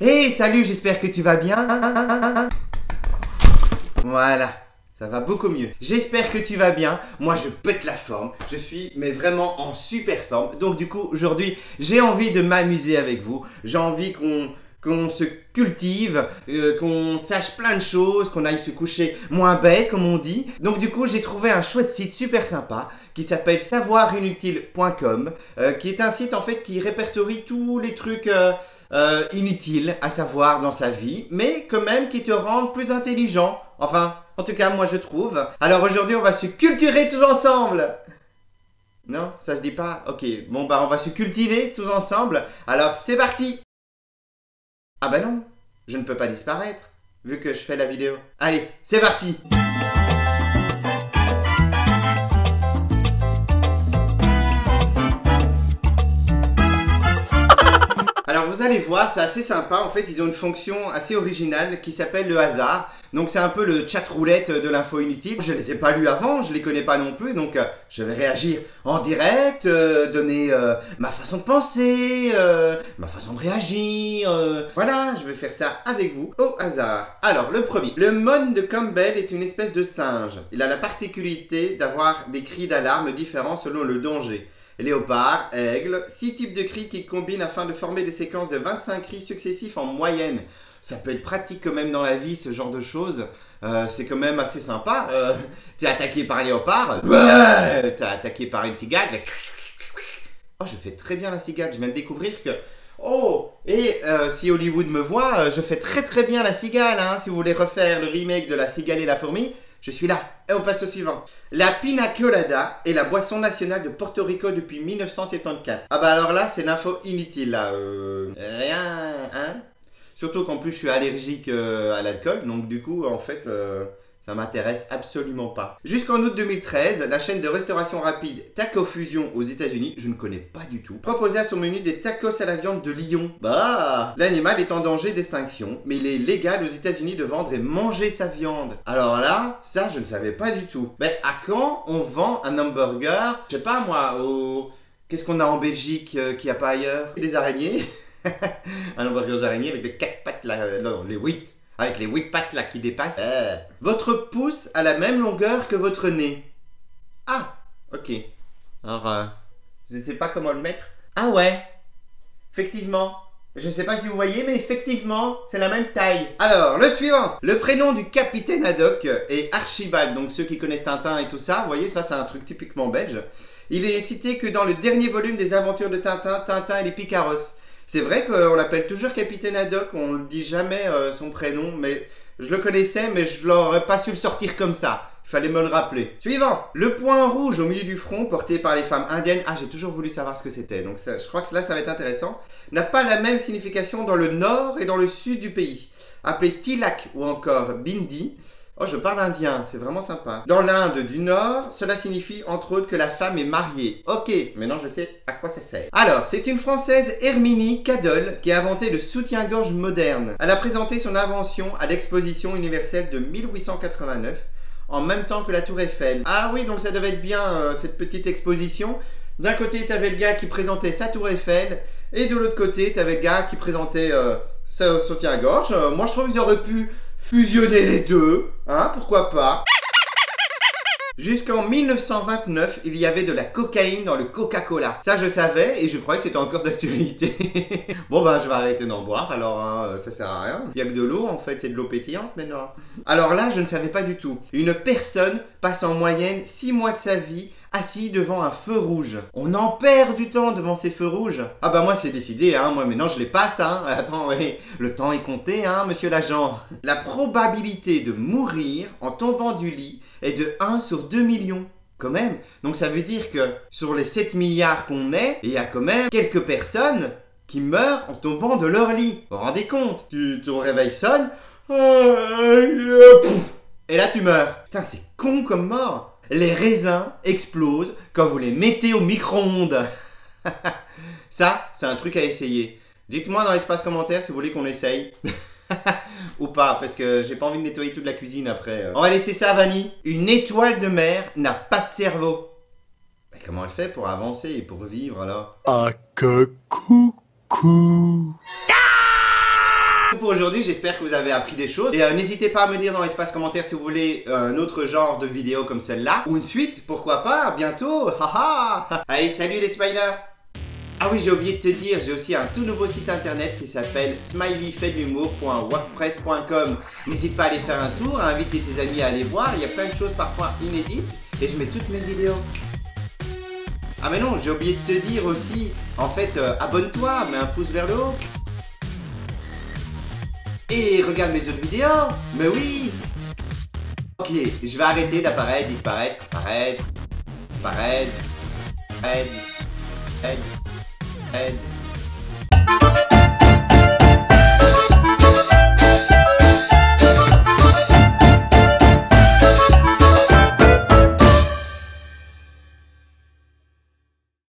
Hey, salut, j'espère que tu vas bien. Voilà, ça va beaucoup mieux. J'espère que tu vas bien. Moi, je pète la forme. Je suis, mais vraiment en super forme. Donc, du coup, aujourd'hui, j'ai envie de m'amuser avec vous. J'ai envie qu'on se cultive, qu'on sache plein de choses, qu'on aille se coucher moins bête, comme on dit. Donc, du coup, j'ai trouvé un chouette site super sympa qui s'appelle savourinutile.com, qui est un site, en fait, qui répertorie tous les trucs inutiles à savoir dans sa vie, mais quand même qui te rendent plus intelligent. Enfin, en tout cas, moi, je trouve. Alors, aujourd'hui, on va se culturer tous ensemble. Non, ça se dit pas? Ok, bon, bah, on va se cultiver tous ensemble. Alors, c'est parti! Ah bah non, je ne peux pas disparaître, vu que je fais la vidéo. Allez, c'est parti! Alors vous allez voir, c'est assez sympa. En fait, ils ont une fonction assez originale qui s'appelle le hasard. Donc c'est un peu le chat roulette de l'info inutile. Je ne les ai pas lus avant, je ne les connais pas non plus. Donc je vais réagir en direct, donner ma façon de penser, ma façon de réagir. Voilà, je vais faire ça avec vous au hasard. Alors le premier, le Mon de Campbell est une espèce de singe. Il a la particularité d'avoir des cris d'alarme différents selon le danger. Léopard, aigle, 6 types de cris qui combinent afin de former des séquences de 25 cris successifs en moyenne. Ça peut être pratique quand même dans la vie, ce genre de choses. C'est quand même assez sympa. T'es attaqué par un léopard, t'es attaqué par une cigale. Oh, je fais très bien la cigale, je viens de découvrir que... Oh, et si Hollywood me voit, je fais très bien la cigale. Hein, si vous voulez refaire le remake de La Cigale et la Fourmi, je suis là. Et on passe au suivant. La Pina Colada est la boisson nationale de Porto Rico depuis 1974. Ah bah alors là, c'est l'info inutile là. Rien, hein. Surtout qu'en plus, je suis allergique à l'alcool. Donc du coup, en fait, ça m'intéresse absolument pas. Jusqu'en août 2013, la chaîne de restauration rapide Taco Fusion aux États-Unis, je ne connais pas du tout, proposait à son menu des tacos à la viande de lion. Bah, l'animal est en danger d'extinction, mais il est légal aux États-Unis de vendre et manger sa viande. Alors là, ça, je ne savais pas du tout. Mais à quand on vend un hamburger, je sais pas moi, au... Qu'est-ce qu'on a en Belgique qu'il n'y a pas ailleurs? Des araignées. Un hamburger aux araignées avec les 4 pattes là, non, les 8. Avec les 8 pattes là qui dépassent. Votre pouce a la même longueur que votre nez. Ah, ok. Alors, je ne sais pas comment le mettre. Ah ouais, effectivement. Je ne sais pas si vous voyez, mais effectivement, c'est la même taille. Alors, le suivant. Le prénom du capitaine Haddock est Archibald. Donc, ceux qui connaissent Tintin et tout ça, vous voyez, ça, c'est un truc typiquement belge. Il est cité que dans le dernier volume des aventures de Tintin, Tintin et les Picaros. C'est vrai qu'on l'appelle toujours Capitaine Haddock, on ne dit jamais son prénom, mais je le connaissais, mais je l'aurais pas su le sortir comme ça. Il fallait me le rappeler. Suivant. Le point rouge au milieu du front, porté par les femmes indiennes, ah j'ai toujours voulu savoir ce que c'était, donc ça, je crois que là ça va être intéressant, n'a pas la même signification dans le nord et dans le sud du pays. Appelé tilak ou encore bindi. Oh, je parle indien, c'est vraiment sympa. Dans l'Inde du Nord, cela signifie entre autres que la femme est mariée. Ok, maintenant je sais à quoi ça sert. Alors, c'est une Française, Herminie Cadol, qui a inventé le soutien-gorge moderne. Elle a présenté son invention à l'exposition universelle de 1889, en même temps que la Tour Eiffel. Ah oui, donc ça devait être bien, cette petite exposition. D'un côté, tu avais le gars qui présentait sa Tour Eiffel, et de l'autre côté, tu avais le gars qui présentait sa soutien-gorge. Moi, je trouve qu'ils auraient pu fusionner les deux, hein, pourquoi pas. Jusqu'en 1929, il y avait de la cocaïne dans le Coca-Cola. Ça, je savais et je croyais que c'était encore d'actualité. Bon, ben, je vais arrêter d'en boire, alors hein, ça sert à rien. Il n'y a que de l'eau, en fait, c'est de l'eau pétillante maintenant. Alors là, je ne savais pas du tout. Une personne passe en moyenne 6 mois de sa vie assis devant un feu rouge. On en perd du temps devant ces feux rouges. Ah bah moi c'est décidé, hein, moi maintenant je les passe, hein. Attends, oui, le temps est compté, hein, monsieur l'agent. La probabilité de mourir en tombant du lit est de 1 sur 2 millions. Quand même. Donc ça veut dire que sur les 7 milliards qu'on est, il y a quand même quelques personnes qui meurent en tombant de leur lit. Vous vous rendez compte? Ton réveil sonne, et là tu meurs. Putain, c'est con comme mort. Les raisins explosent quand vous les mettez au micro-ondes. Ça, c'est un truc à essayer. Dites-moi dans l'espace commentaire si vous voulez qu'on essaye. Ou pas, parce que j'ai pas envie de nettoyer toute la cuisine après. On va laisser ça à Vanille. Une étoile de mer n'a pas de cerveau. Mais comment elle fait pour avancer et pour vivre alors? Ah que coucou. pour aujourd'hui, j'espère que vous avez appris des choses. Et n'hésitez pas à me dire dans l'espace commentaire si vous voulez un autre genre de vidéo comme celle-là. Ou une suite, pourquoi pas, à bientôt. Allez, salut les smilers. Ah oui, j'ai oublié de te dire, j'ai aussi un tout nouveau site internet qui s'appelle smileyfaitdehumour.wordpress.com. N'hésite pas à aller faire un tour, à inviter tes amis à aller voir, il y a plein de choses parfois inédites et je mets toutes mes vidéos. Ah mais non, j'ai oublié de te dire aussi, en fait, abonne-toi, mets un pouce vers le haut. Et regarde mes autres vidéos, mais oui. Ok, je vais arrêter d'apparaître, disparaître, apparaître, apparaître, apparaître.